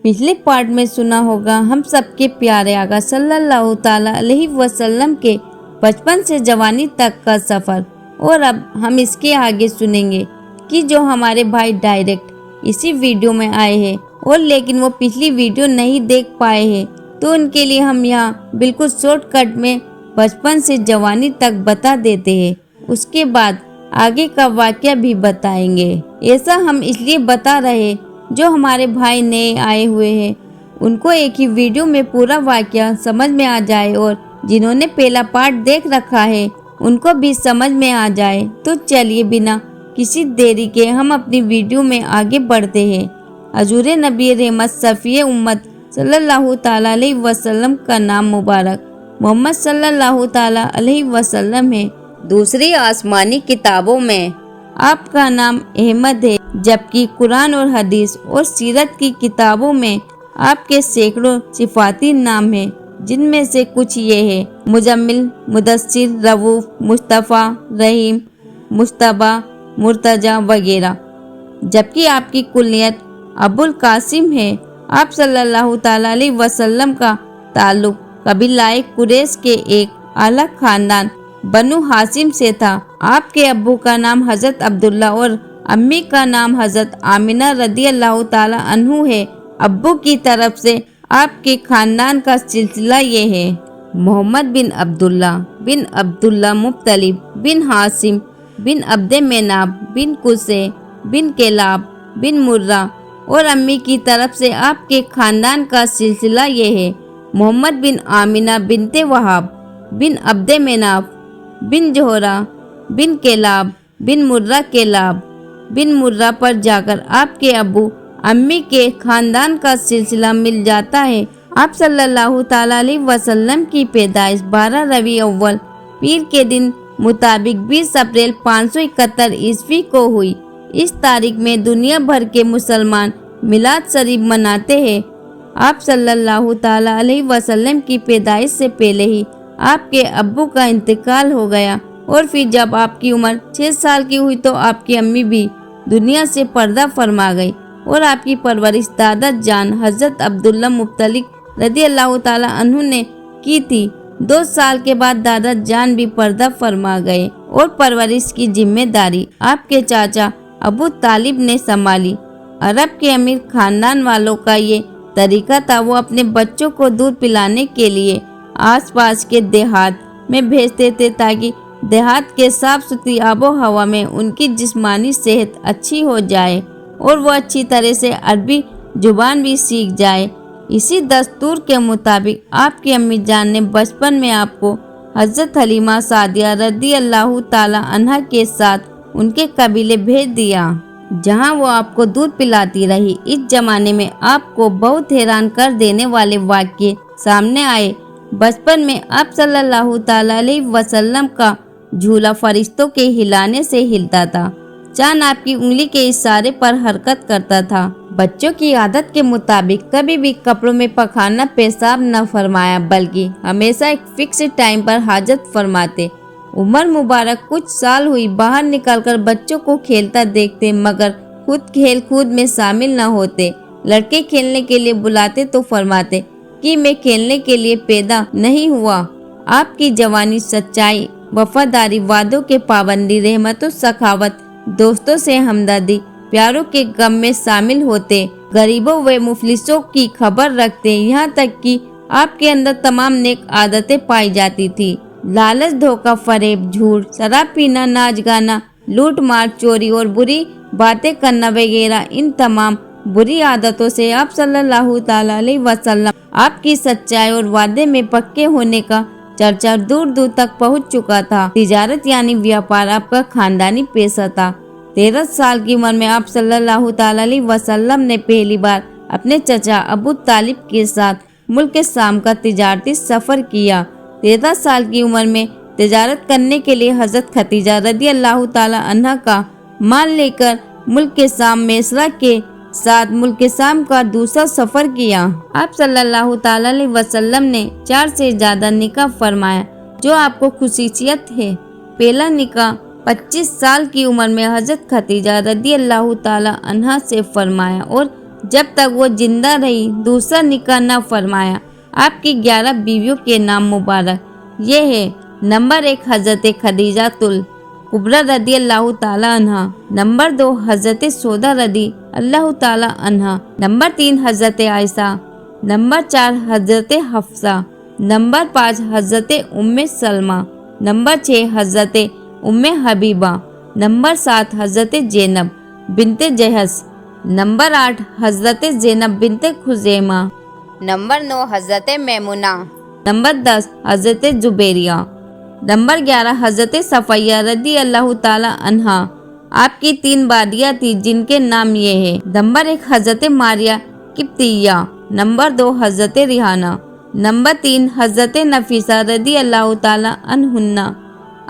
पिछले पार्ट में सुना होगा हम सबके प्यारे आका सल्लल्लाहु ताला अलैहि वसल्लम के बचपन से जवानी तक का सफ़र, और अब हम इसके आगे सुनेंगे कि जो हमारे भाई डायरेक्ट इसी वीडियो में आए हैं और लेकिन वो पिछली वीडियो नहीं देख पाए हैं, तो उनके लिए हम यहाँ बिल्कुल शॉर्टकट में बचपन से जवानी तक बता देते हैं। उसके बाद आगे का वाक़या भी बताएंगे। ऐसा हम इसलिए बता रहे जो हमारे भाई नए आए हुए हैं उनको एक ही वीडियो में पूरा वाक़या समझ में आ जाए, और जिन्होंने पहला पार्ट देख रखा है उनको भी समझ में आ जाए। तो चलिए बिना किसी देरी के हम अपनी वीडियो में आगे बढ़ते हैं। हजूर नबी रहमत सफ़ी उम्मत सल्लल्लाहु ताला अलैहि वसल्लम का नाम मुबारक मोहम्मद सल्लल्लाहु ताला अलैहि वसल्लम है। दूसरी आसमानी किताबों में आपका नाम अहमद है, जबकि कुरान और हदीस और सीरत की किताबों में आपके सैकड़ों सिफाती नाम हैं, जिनमें से कुछ ये है: मुजम्मिल, मुदस्सिर, रऊफ, मुस्तफ़ा, रहीम, मुश्तबा, मुर्तजा वगैरह। जबकि आपकी कुल्लियत अबुल कासिम है। आप सल्लल्लाहु ताला अलैहि वसल्लम का ताल्लुक कबीलाए कुरैश के एक आला खानदान बनु हाशिम से था। आपके अब्बू का नाम हज़रत अब्दुल्ला और अम्मी का नाम हज़रत आमिना रदियल्लाहु ताला अन्हु है। अब्बू की तरफ से आपके खानदान का सिलसिला ये है: मोहम्मद बिन अब्दुल्ला मुत्तलिब बिन हाशिम बिन अब्दे मेनाब बिन कुसे बिन केलाब बिन मुर्रा। और अम्मी की तरफ से आपके खानदान का सिलसिला ये है: मोहम्मद बिन आमिना बिनते वहाब बिन अब्दे मेनाब बिन जोहरा बिन केलाब बिन मुर्रा केलाब बिन मुर्रा पर जाकर आपके अबू अम्मी के खानदान का सिलसिला मिल जाता है। आप सल्लल्लाहु ताला अलैहि वसल्लम की पैदाइश 12 रबी अव्वल पीर के दिन मुताबिक 20 अप्रैल 571 ईस्वी को हुई। इस तारीख में दुनिया भर के मुसलमान मिलाद शरीफ मनाते हैं। आप सल्लल्लाहु ताला अलैहि वसल्लम की पैदाइश से पहले ही आपके अब्बू का इंतकाल हो गया, और फिर जब आपकी उम्र 6 साल की हुई तो आपकी अम्मी भी दुनिया से पर्दा फरमा गई, और आपकी परवरिश दादा जान हज़रत अब्दुल्ला मुत्तलिब रदियल्लाहु ताला अन्हु ने की थी। 2 साल के बाद दादा जान भी पर्दा फरमा गए और परवरिश की जिम्मेदारी आपके चाचा अबू तालिब ने संभाली। अरब के अमीर खानदान वालों का ये तरीका था, वो अपने बच्चों को दूध पिलाने के लिए आसपास के देहात में भेजते थे ताकि देहात के साफ सुथरी आबो हवा में उनकी जिस्मानी सेहत अच्छी हो जाए और वो अच्छी तरह से अरबी जुबान भी सीख जाए। इसी दस्तूर के मुताबिक आपकी अम्मी जान ने बचपन में आपको हज़रत हलीमा सादिया रदियल्लाहु ताला अन्हा के साथ उनके कबीले भेज दिया, जहां वो आपको दूध पिलाती रही। इस जमाने में आपको बहुत हैरान कर देने वाले वाक़ये सामने आए। बचपन में आप सल्लल्लाहु ताला अलैहि वसल्लम का झूला फरिश्तों के हिलाने से हिलता था। चांद आपकी उंगली के इशारे पर हरकत करता था। बच्चों की आदत के मुताबिक कभी भी कपड़ों में पखाना पेशाब न फरमाया, बल्कि हमेशा एक फिक्स टाइम पर हाजत फरमाते। उमर मुबारक कुछ साल हुई, बाहर निकलकर बच्चों को खेलता देखते, मगर खुद खेल कूद में शामिल न होते। लड़के खेलने के लिए बुलाते तो फरमाते कि मैं खेलने के लिए पैदा नहीं हुआ। आपकी जवानी सच्चाई, वफादारी, वादों के पाबंदी, रहमत और सखावत, दोस्तों से हमदर्दी, प्यारों के गम में शामिल होते, गरीबों व मुफलिसों की खबर रखते। यहाँ तक कि आपके अंदर तमाम नेक आदतें पाई जाती थी। लालच, धोखा, फरेब, झूठ, शराब पीना, नाच गाना, लूट मार, चोरी और बुरी बातें करना वगैरह, इन तमाम बुरी आदतों से आप सल्लल्लाहु ताला अलैहि वसल्लम आपकी सच्चाई और वादे में पक्के होने का चर्चा दूर दूर तक पहुंच चुका था। तिजारत यानी व्यापार आपका खानदानी पेशा था। 13 साल की उम्र में आप सल्लल्लाहु ताला अलैहि वसल्लम ने पहली बार अपने चचा अबू तालिब के साथ मुल्क शाम का तिजारती सफ़र किया। 13 साल की उम्र में तिजारत करने के लिए हज़रत खदीजा रदियल्लाहु ताला अन्हा का माल लेकर मुल्क शाम मैसरा के साथ मुल्क शाम का दूसरा सफ़र किया। आप सल्लल्लाहु ताला अलैहि वसल्लम ने 4 से ज़्यादा निकाह फरमाया, जो आपको खुसूसियत है। पहला निकाह 25 साल की उम्र में हज़रत खदीजा रदियल्लाहु ताला अन्हा से फरमाया और जब तक वो जिंदा रही दूसरा निकाह न फरमाया। आपकी 11 बीवियों के नाम मुबारक ये है। नंबर 1 हज़रत खदीजातुल कुबरा रदी अल्लाह ताला अन्हा। नंबर 2 हज़रत सौदा रदी अल्लाह ताला अन्हा। नंबर 3 हज़रत आयशा। नंबर 4 हज़रत हफ्सा। नंबर 5 हज़रत उम्मे सलमा। नंबर 6 हज़रत उम्मे हबीबा। नंबर 7 हज़रत ज़ैनब बिनते जहश। नंबर 8 हज़रत ज़ैनब बिनते खुज़ैमा। नंबर 9 हज़रत मैमुना। नंबर 10 हज़रत जुबैरिया। नंबर 11 हज़रत सफ़ैया रदी अल्लाह ताला अन्हा। आपकी 3 बादियाँ थी जिनके नाम ये है। नंबर 1 हज़रत मारिया किप्तिया। नंबर 2 हज़रत रिहाना। नंबर 3 हज़रत नफीसा रदी अल्लाह ताला अन्हुन्ना।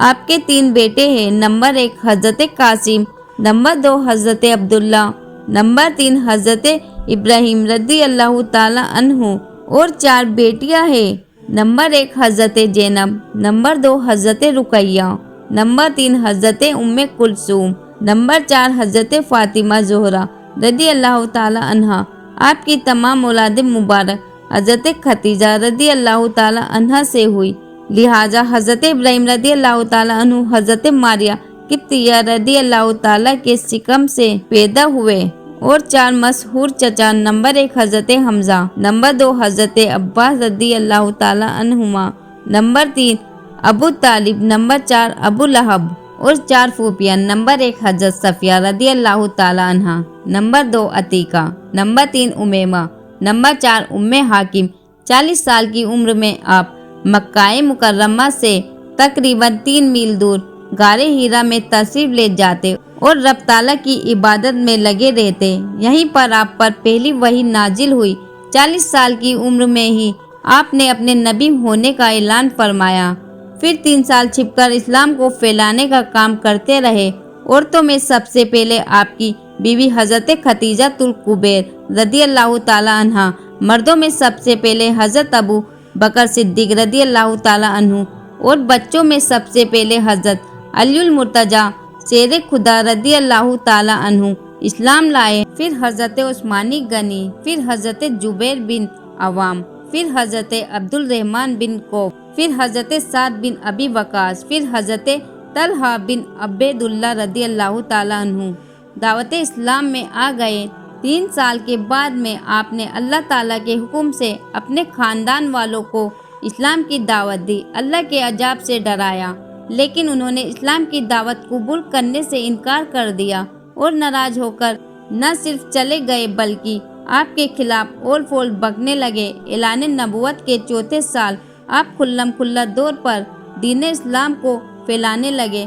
आपके 3 बेटे हैं। नंबर 1 हज़रत कासिम। नंबर 2 हज़रत अब्दुल्ला। नंबर 3 हज़रत इब्राहिम रदी अल्लाह ताला अन्हु। और 4 बेटियां हैं। नंबर 1 हज़रत ज़ैनब। नंबर 2 हज़रत रुकैया। नंबर 3 हज़रत उम्मे कुलसूम। नंबर 4 हज़रत फातिमा ज़ोहरा रदी अल्लाह ताला अन्हा। आपकी तमाम औलाद मुबारक हज़रत खतीजा रदी अल्लाह ताला अन्हा से हुई, लिहाजा हज़रत इब्राहिम रदी अल्लाह ताला अन्हु हज़रत मारिया किप्तिया रदी अल्लाह ताला के सिकम से पैदा हुए। और 4 मशहूर चचा। नंबर 1 हज़रत हमजा। नंबर 2 हज़रत अब्बास रदी अल्लाह ताला अन्हुमा। नंबर 3 अबू तालिब। नंबर 4 अबू लहब। और 4 फूफिया। नंबर 1 हज़रत सफ़िया रदी अल्लाह ताला अन्हा। नंबर 2 अतीका। नंबर 3 उमेमा। नंबर 4 उम्मे हाकिम। 40 साल की उम्र में आप मक्काए मुकर्रमा से तकरीबन 3 मील दूर गारे हीरा में तशरीफ ले जाते और रब ताला की इबादत में लगे रहते। यहीं पर आप पर पहली वही नाजिल हुई। 40 साल की उम्र में ही आपने अपने नबी होने का ऐलान फरमाया। फिर 3 साल छिपकर इस्लाम को फैलाने का काम करते रहे। औरतों में सबसे पहले आपकी बीवी हज़रत खतीजातुल कुबैर रदी अल्लाह ताला अन्हा। मर्दों में सबसे पहले हज़रत अबू बकर सिद्दीक रदी अल्लाह ताला अन्हु। और बच्चों में सबसे पहले हज़रत अलीउल मुर्तजा शेर खुदा रदी अल्लाह ताला अन्हु इस्लाम लाए। फिर हज़रत उस्मानी गनी। फिर हज़रत जुबैर बिन अवाम। फिर हज़रत अब्दुल रहमान बिन कौफ। फिर हज़रत साद बिन अबी वकास। फिर हज़रत तलहा बिन अब्दुल्ला रदी अल्लाह ताला अन्हु दावत इस्लाम में आ गए। 3 साल के बाद में आपने अल्लाह ताला के हुक्म से अपने खानदान वालों को इस्लाम की दावत दी, अल्लाह के अजाब से डराया, लेकिन उन्होंने इस्लाम की दावत कबूल करने से इनकार कर दिया और नाराज होकर न सिर्फ चले गए बल्कि आपके खिलाफ ओल फोल बकने लगे। ऐलान नबूवत के 4थे साल आप खुल्लम खुल्ला दौर पर दीन इस्लाम को फैलाने लगे।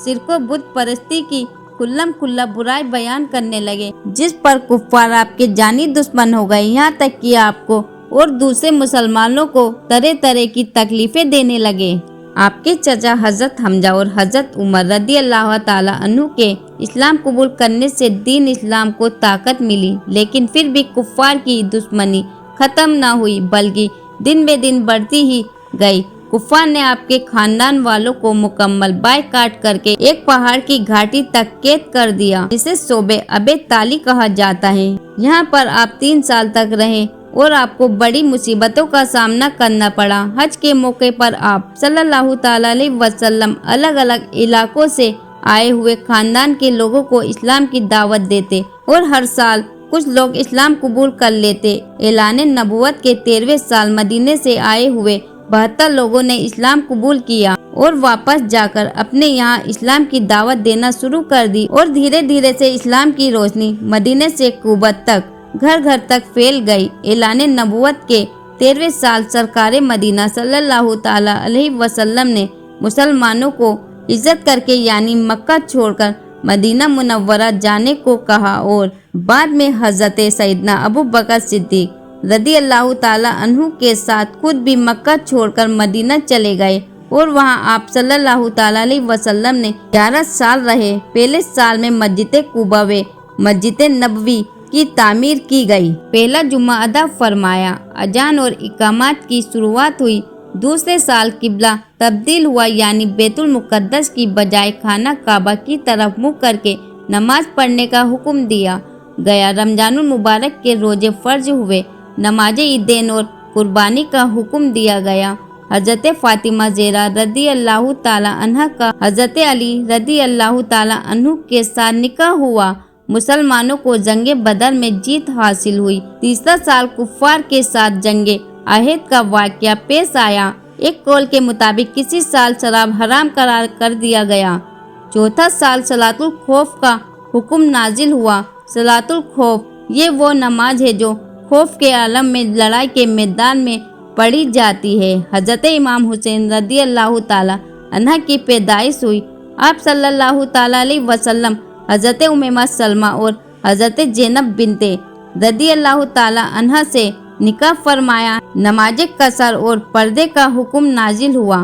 शिर्क व बुत परस्ती की खुल्लम खुल्ला बुराई बयान करने लगे, जिस पर कुफ्फार आपके जानी दुश्मन हो गए। यहाँ तक कि आपको और दूसरे मुसलमानों को तरह तरह की तकलीफें देने लगे। आपके चचा हज़रत हमजा और हज़रत उमर रदी अल्लाह ताला अन्हु के इस्लाम कबूल करने से दीन इस्लाम को ताकत मिली, लेकिन फिर भी कुफ्फार की दुश्मनी खत्म ना हुई बल्कि दिन बे दिन बढ़ती ही गई। कुफ्फार ने आपके खानदान वालों को मुकम्मल बायकाट करके एक पहाड़ की घाटी तक कैद कर दिया, जिसे सोबे अबे ताली कहा जाता है। यहाँ पर आप 3 साल तक रहे और आपको बड़ी मुसीबतों का सामना करना पड़ा। हज के मौके पर आप सल्लल्लाहु ताला अलैहि वसल्लम अलग अलग इलाकों से आए हुए खानदान के लोगों को इस्लाम की दावत देते और हर साल कुछ लोग इस्लाम कबूल कर लेते। ऐलान नबूवत के 13वें साल मदीने से आए हुए 72 लोगों ने इस्लाम कबूल किया और वापस जाकर अपने यहाँ इस्लाम की दावत देना शुरू कर दी और धीरे धीरे से इस्लाम की रोशनी मदीने से कुबा तक घर घर तक फैल गई। ऐलान नबूवत के 13वें साल सरकार मदीना सल्लल्लाहु ताला अलैहि वसल्लम ने मुसलमानों को इज्जत करके यानी मक्का छोड़कर मदीना मुनव्वरा जाने को कहा और बाद में हज़रत सैयदना अबू बकर सिद्दीक रदी अल्लाह ताला अन्हु के साथ खुद भी मक्का छोड़कर मदीना चले गए और वहां आप सल्लल्लाहु ताला अलैहि वसल्लम ने 11 साल रहे। पहले साल में मस्जिद कुबा व मस्जिद नबवी की तामीर की गई। पहला जुम्मा अदा फरमाया, अजान और इकामत की शुरुआत हुई। दूसरे साल किबला तब्दील हुआ यानी बैतुल मुक़द्दस की बजाय खाना काबा की तरफ मुँह करके नमाज पढ़ने का हुक्म दिया गया। रमजानुल मुबारक के रोजे फर्ज हुए, नमाज ईदैन और कुर्बानी का हुक्म दिया गया। हजरत फातिमा ज़हरा रदी अल्लाह ताला अन्हा का हजरत अली रदी अल्लाह ताला अन्हु के साथ निकाह हुआ। मुसलमानों को जंगे बदर में जीत हासिल हुई। तीसरा साल कुफ्फार के साथ जंगे अहद का वाक़या पेश आया। एक कौल के मुताबिक किसी साल शराब हराम करार कर दिया गया। चौथा साल सलातुल खौफ का हुक्म नाजिल हुआ। सलातुल खौफ ये वो नमाज है जो खौफ के आलम में लड़ाई के मैदान में पढ़ी जाती है। हजरत इमाम हुसैन रदी अल्लाह ताला अन्हा की पैदाइश हुई। आप सल्लल्लाहु ताला अलैहि वसल्लम हजरत उम्मे सलमा और हजरत ज़ैनब बिनते रदी अल्लाह ताला अन्हा से निकाह फरमाया। नमाज कसर और पर्दे का हुक्म नाजिल हुआ।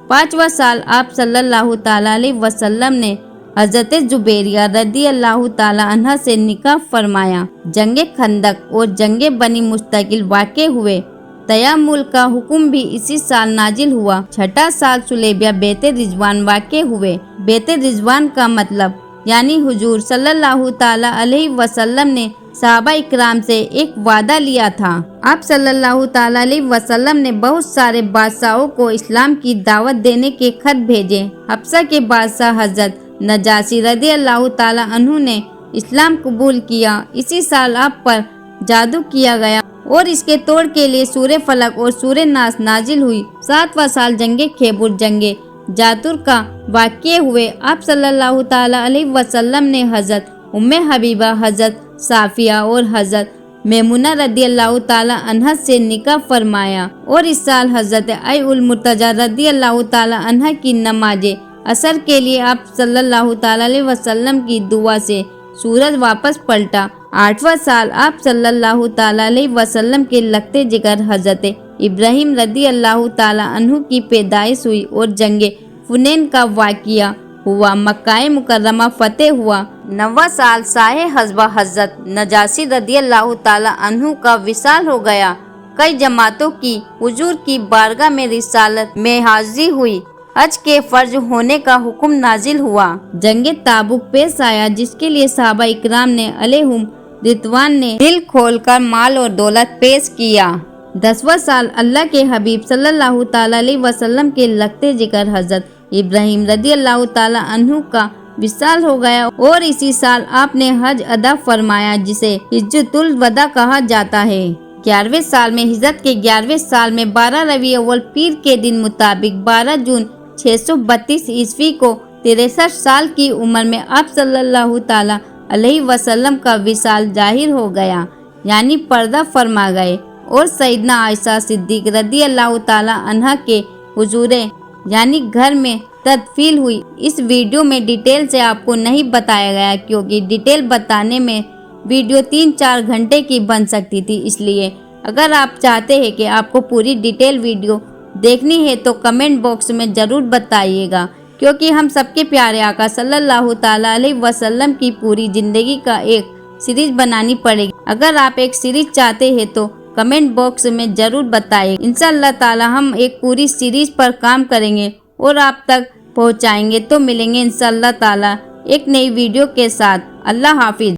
5वां साल आप सल्लल्लाहु ताला अलैहि वसल्लम ने हजरत जुबैरिया रदी अल्लाह ताला अन्हा से निकाह फरमाया। जंगे खंदक और जंगे बनी मुस्तकिल वाक़े हुए। तयामुल का हुक्म भी इसी साल नाजिल हुआ। छठा साल सुलेबिया बेते रिजवान वाक़े हुए। बेते रिजवान का मतलब यानी हुजूर सल्लल्लाहु ताला अलैहि वसल्लम ने सहाबा इकराम से एक वादा लिया था। आप सल्लल्लाहु ताला अलैहि वसल्लम ने बहुत सारे बादशाहों को इस्लाम की दावत देने के खत भेजे। हफ्सा के बादशाह हजरत नजाशी रदी अल्लाह ताला अन्हु ने इस्लाम कबूल किया। इसी साल आप पर जादू किया गया और इसके तोड़ के लिए सूरे फलक और सूरे नास नाजिल हुई। 7वां साल जंगे खैबर जंगे जातुर का वाक़ये हुए। आप सल्लल्लाहु ताला अलैहि वसल्लम ने हजरत उम्मे हबीबा हजरत साफिया और हजरत मैमुना रदी अल्लाह ताला अन्हा से निकाह फरमाया और इस साल हजरत उल मुर्तजा रदी अल्लाह ताला अन्हा की नमाज असर के लिए आप सल्लल्लाहु ताला अलैहि वसल्लम की दुआ से सूरज वापस पलटा। 8वां साल आप सल्लल्लाहु ताला अलैहि वसल्लम के लगते जिगर हजरत इब्राहिम रदी अल्लाह ताला अन्हु की पैदाइश हुई और जंगे हुनैन का वाक़या हुआ। मक्का मुकर्रमा फतेह हुआ। 9वां साल साहे हज़बा हजरत नजाशी रदी अल्लाह ताला अन्हु का विसाल हो गया। कई जमातों की हुजूर की बारगाह में रिसालत में हाजिरी हुई। हज के फर्ज होने का हुक्म नाजिल हुआ। जंगे ताबुक पेश आया जिसके लिए सहाबा इकराम ने अलैहुम रिदवान ने दिल खोलकर माल और दौलत पेश किया। 10वां साल अल्लाह के हबीब सल्लल्लाहु ताला अलैहि वसल्लम के लगते जिगर हजरत इब्राहिम रदी अल्लाह ताला अन्हु का विसाल हो गया और इसी साल आपने हज अदा फरमाया जिसे हिज्जतुल वदा कहा जाता है। 11वें साल में हिजरत के 11वें साल में 12 रबी अव्वल पीर के दिन मुताबिक 12 जून 632 ईस्वी को 63 साल की उम्र में आप सल्लल्लाहु ताला अलैहि वसल्लम का विसाल जाहिर हो गया यानी पर्दा फरमा गए और सईदना आयशा सिद्दीक रदी अल्लाह ताला अन्हा के हुजूरे यानी घर में तदफील हुई। इस वीडियो में डिटेल से आपको नहीं बताया गया क्योंकि डिटेल बताने में वीडियो 3-4 घंटे की बन सकती थी। इसलिए अगर आप चाहते हैं कि आपको पूरी डिटेल वीडियो देखनी है तो कमेंट बॉक्स में ज़रूर बताइएगा क्योंकि हम सबके प्यारे आका सल्लल्लाहु ताला अलैहि वसल्लम की पूरी ज़िंदगी का एक सीरीज बनानी पड़ेगी। अगर आप एक सीरीज चाहते हैं तो कमेंट बॉक्स में ज़रूर बताइए। इंशाअल्लाह ताला हम एक पूरी सीरीज पर काम करेंगे और आप तक पहुंचाएंगे। तो मिलेंगे इंशाअल्लाह ताला एक नई वीडियो के साथ। अल्लाह हाफिज।